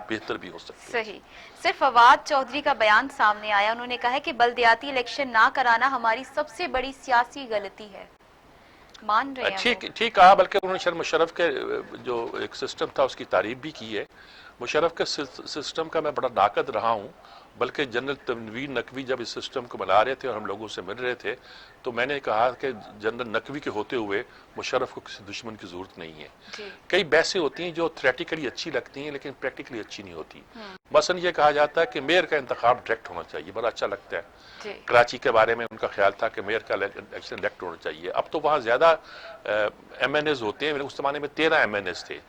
बेहतर भी हो सकती है। सही। सिर्फ फवाद चौधरी का बयान सामने आया, उन्होंने कहा है कि बल्दियाती इलेक्शन ना कराना हमारी सबसे बड़ी सियासी गलती है। मान रहे हैं वो? ठीक ठीक कहा, बल्कि उन्होंने मुशर्रफ के जो एक सिस्टम था उसकी तारीफ भी की है। मुशर्रफ के सिस्टम का मैं बड़ा नाकद रहा हूँ, बल्कि जनरल तनवीर नकवी जब इस सिस्टम को बना रहे थे और हम लोगों से मिल रहे थे तो मैंने कहा कि जनरल नकवी के होते हुए मुशर्रफ को किसी दुश्मन की जरूरत नहीं है। कई बहसें होती हैं जो थ्रेटिकली अच्छी लगती हैं लेकिन प्रैक्टिकली अच्छी नहीं होती। मसलन ये कहा जाता है कि मेयर का इंतखाब डायरेक्ट होना चाहिए, बड़ा अच्छा लगता है। कराची के बारे में उनका ख्याल था कि मेयर का इलेक्शन डायरेक्ट होना चाहिए। अब तो वहाँ ज्यादा MNAs होते हैं, उस जमाने में 13 MNAs थे।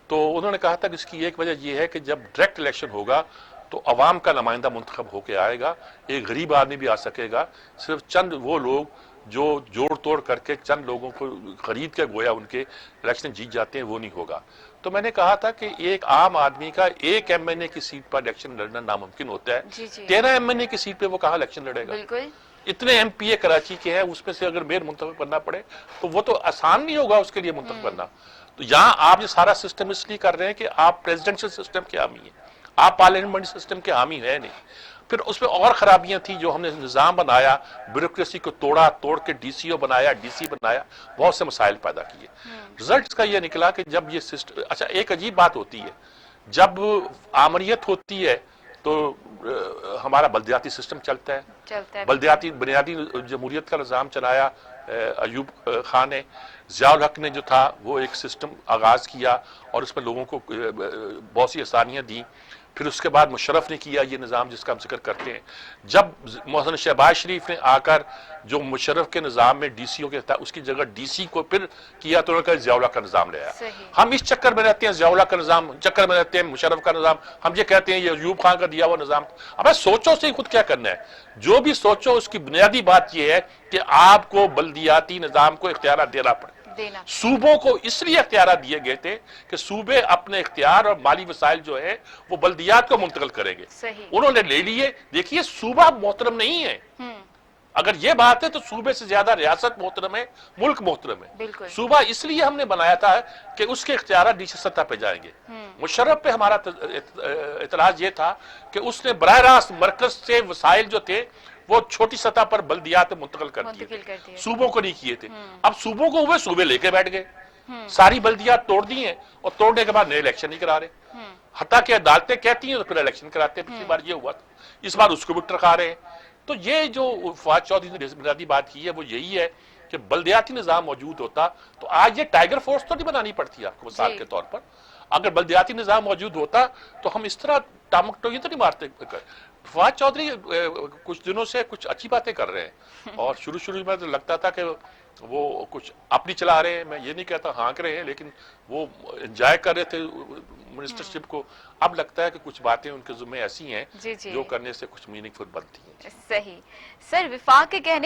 तो उन्होंने कहा था कि इसकी एक वजह यह है कि जब डायरेक्ट इलेक्शन होगा तो अवाम का नुमाइंदा मुंतखब होकर आएगा, एक गरीब आदमी भी आ सकेगा। सिर्फ चंद वो लोग जो जोड़ तोड़ करके चंद लोगों को खरीद के गोया उनके इलेक्शन जीत जाते हैं, वो नहीं होगा। तो मैंने कहा था कि एक आम आदमी का एक MNA की सीट पर इलेक्शन लड़ना नामुमकिन होता है। 13 MNA की सीट पे वो कहाँ इलेक्शन लड़ेगा? बिल्कुल। इतने MPA कराची के हैं, उसमें से अगर मेयर मुंतखब करना पड़े तो वो तो आसान नहीं होगा उसके लिए मुंतखब करना। तो यहाँ आप ये सारा सिस्टम इसलिए कर रहे हैं कि आप प्रेसिडेंशियल सिस्टम के हामी हैं, आप पार्लियामेंट्री सिस्टम के हामी है नहीं। फिर उसमें और खराबियां थी जो हमने निजाम बनाया, ब्यूरोक्रेसी को तोड़ा, तोड़ के DCO बनाया, DC बनाया, बहुत से मसाइल पैदा किए। रिजल्ट का यह निकला कि जब ये सिस्टम, अच्छा एक अजीब बात होती है, जब आमरीत होती है तो हमारा बल्दियाती सिस्टम चलता है। बल्दियाती बुनियादी जमहूरियत का निज़ाम चलाया अयूब खान ने। ज़ियाउल हक ने जो था वो एक सिस्टम आगाज़ किया और उसमें लोगों को बहुत सी आसानियाँ दी। फिर उसके बाद मुशर्रफ ने किया ये निज़ाम जिसका हम जिक्र करते हैं। जब मोहसिन शहबाज शरीफ ने आकर जो मुशर्रफ के निज़ाम में DCO के था उसकी जगह DC को फिर किया तो उन्होंने ज़ियाउल हक का निज़ाम ले आया। हम इस चक्कर में रहते हैं, ज़ियाउल हक का निज़ाम चक्कर में रहते हैं, मुशर्रफ का निज़ाम, हम ये कहते हैं ये अयूब खान का दिया हुआ निज़ाम। अब सोचो से खुद क्या करना है, जो भी सोचो उसकी बुनियादी बात यह है कि आपको बल्दियाती निज़ाम को इख्तियार देना पड़े। सूबों को इसलिए इख्तियार दिए गए थे कि सूबे अपने इख्तियार और माली वसाइल जो है वो बल्दियात को मुंतकिल करेंगे। उन्होंने ले लिए। देखिए सूबा मोहतरम नहीं है, अगर ये बात है तो सूबे से ज्यादा रियासत मोहतरम है, मुल्क मोहतरम है। सूबा इसलिए हमने बनाया था कि उसके इख्तियार नीचे सतह पे जाएंगे। मुशर्रफ पे हमारा इतराज ये था कि उसने बराह रास्त मरकज से वसाइल जो थे वो छोटी सतह पर बल्दियात मुंतकिल कर दिए, सूबों को नहीं किए थे। अब सूबों को हुए सूबे लेके बैठ गए, सारी बल्दियात तोड़ दी हैं और तोड़ने के बाद नए इलेक्शन नहीं करा रहे। हत्ता कि अदालतें कहती हैं तो फिर इलेक्शन कराते हैं। पिछली बार ये हुआ था, इस बार उसको भी टरका रहे हैं। तो ये जो फवाद चौधरी ने बुनियादी बात की है वो यही है कि बल्दियाती निज़ाम मौजूद होता तो आज ये टाइगर फोर्स तो नहीं बनानी पड़ती आपको मिसाल के तौर पर। अगर बल्दियाती निज़ाम मौजूद होता तो हम इस तरह टामक टोही तो नहीं मारते। फवाद चौधरी कुछ दिनों से कुछ अच्छी बातें कर रहे हैं और शुरू में तो लगता था कि वो कुछ अपनी चला रहे हैं, मैं ये नहीं कहता हाँक रहे हैं, लेकिन वो एंजॉय कर रहे थे मिनिस्टरशिप को। अब लगता है कि कुछ बातें उनके जुम्मे ऐसी हैं जो करने से कुछ मीनिंगफुल बनती हैं। सही। सर, विफाक के कहने